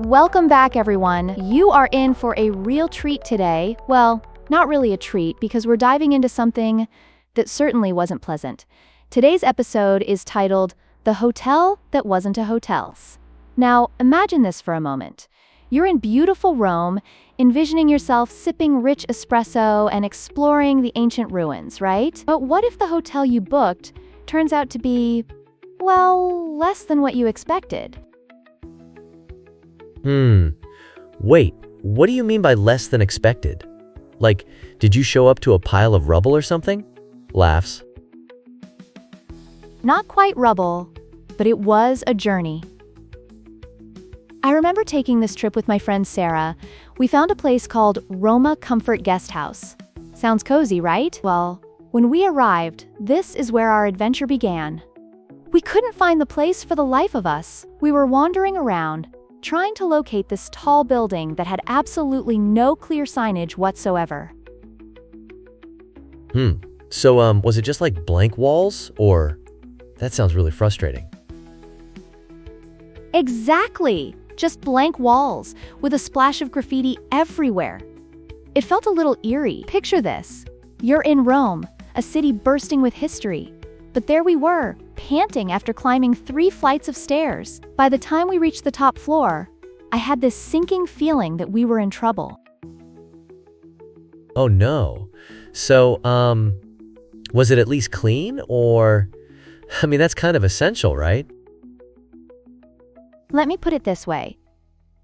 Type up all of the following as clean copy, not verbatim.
Welcome back, everyone. You are in for a real treat today. Well, not really a treat, because we're diving into something that certainly wasn't pleasant. Today's episode is titled, The Hotel That Wasn't a Hotel. Now, imagine this for a moment. You're in beautiful Rome, envisioning yourself sipping rich espresso and exploring the ancient ruins, right? But what if the hotel you booked turns out to be, well, less than what you expected? Wait, what do you mean by less than expected? Like, did you show up to a pile of rubble or something? Laughs. Not quite rubble, but it was a journey. I remember taking this trip with my friend Sarah. We found a place called Roma Comfort Guesthouse. Sounds cozy, right? Well, when we arrived, this is where our adventure began. We couldn't find the place for the life of us. We were wandering around, trying to locate this tall building that had absolutely no clear signage whatsoever. So, was it just like blank walls, or? That sounds really frustrating. Exactly! Just blank walls, with a splash of graffiti everywhere. It felt a little eerie. Picture this. You're in Rome, a city bursting with history. But there we were, panting after climbing 3 flights of stairs. By the time we reached the top floor, I had this sinking feeling that we were in trouble. Oh no. So, was it at least clean, or? I mean, that's kind of essential, right? Let me put it this way.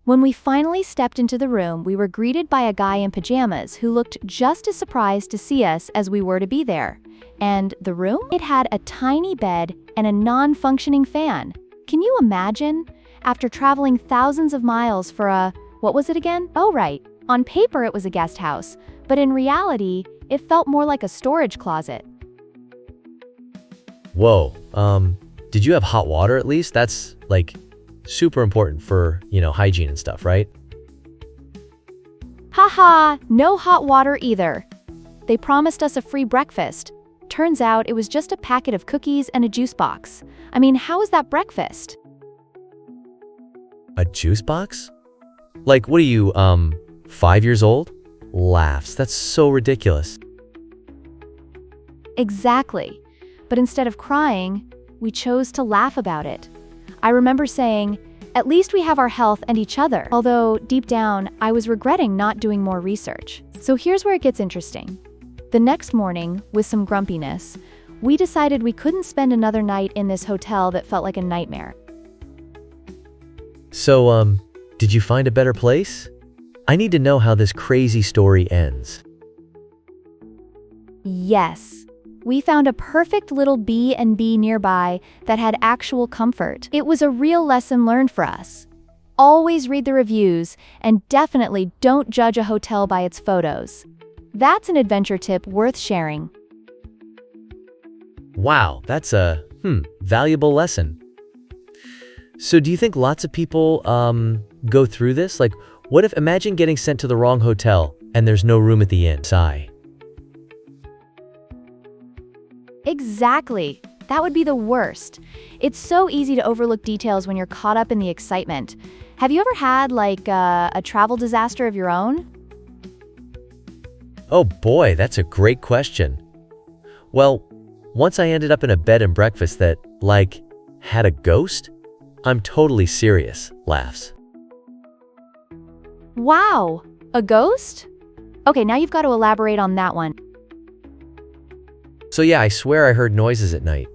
When we finally stepped into the room, we were greeted by a guy in pajamas who looked just as surprised to see us as we were to be there. And the room? It had a tiny bed and a non-functioning fan. Can you imagine? After traveling thousands of miles for what was it again? Oh, right. On paper, it was a guest house, but in reality, it felt more like a storage closet. Whoa, did you have hot water at least? That's, like, super important for, hygiene and stuff, right? Haha, no hot water either. They promised us a free breakfast. Turns out it was just a packet of cookies and a juice box. I mean, how is that breakfast? A juice box? Like, what are you, 5 years old? Laughs. That's so ridiculous. Exactly. But instead of crying, we chose to laugh about it. I remember saying, at least we have our health and each other. Although, deep down, I was regretting not doing more research. So here's where it gets interesting. The next morning, with some grumpiness, we decided we couldn't spend another night in this hotel that felt like a nightmare. So, did you find a better place? I need to know how this crazy story ends. Yes. We found a perfect little B&B nearby that had actual comfort. It was a real lesson learned for us. Always read the reviews, and definitely don't judge a hotel by its photos. That's an adventure tip worth sharing. Wow, that's a, valuable lesson. So do you think lots of people, go through this? Like, what if, imagine getting sent to the wrong hotel and there's no room at the inn? Sigh. Exactly. That would be the worst. It's so easy to overlook details when you're caught up in the excitement. Have you ever had, a travel disaster of your own? Oh boy, that's a great question. Well, once I ended up in a bed and breakfast that, had a ghost? I'm totally serious. Laughs. Wow, a ghost? Okay, now you've got to elaborate on that one. So yeah, I swear I heard noises at night.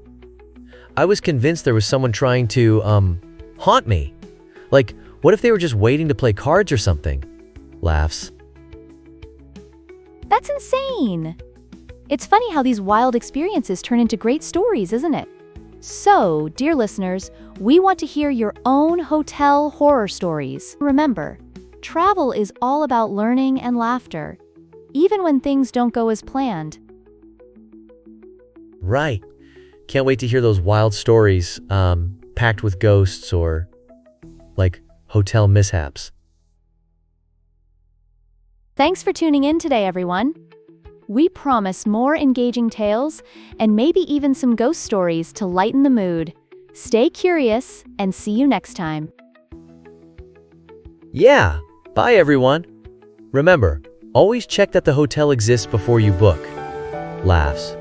I was convinced there was someone trying to, haunt me. Like, what if they were just waiting to play cards or something? Laughs. That's insane. It's funny how these wild experiences turn into great stories, isn't it? So, dear listeners, we want to hear your own hotel horror stories. Remember, travel is all about learning and laughter, even when things don't go as planned. Right. Can't wait to hear those wild stories, packed with ghosts or, hotel mishaps. Thanks for tuning in today, everyone. We promise more engaging tales and maybe even some ghost stories to lighten the mood. Stay curious and see you next time. Yeah, bye everyone. Remember, always check that the hotel exists before you book. Laughs.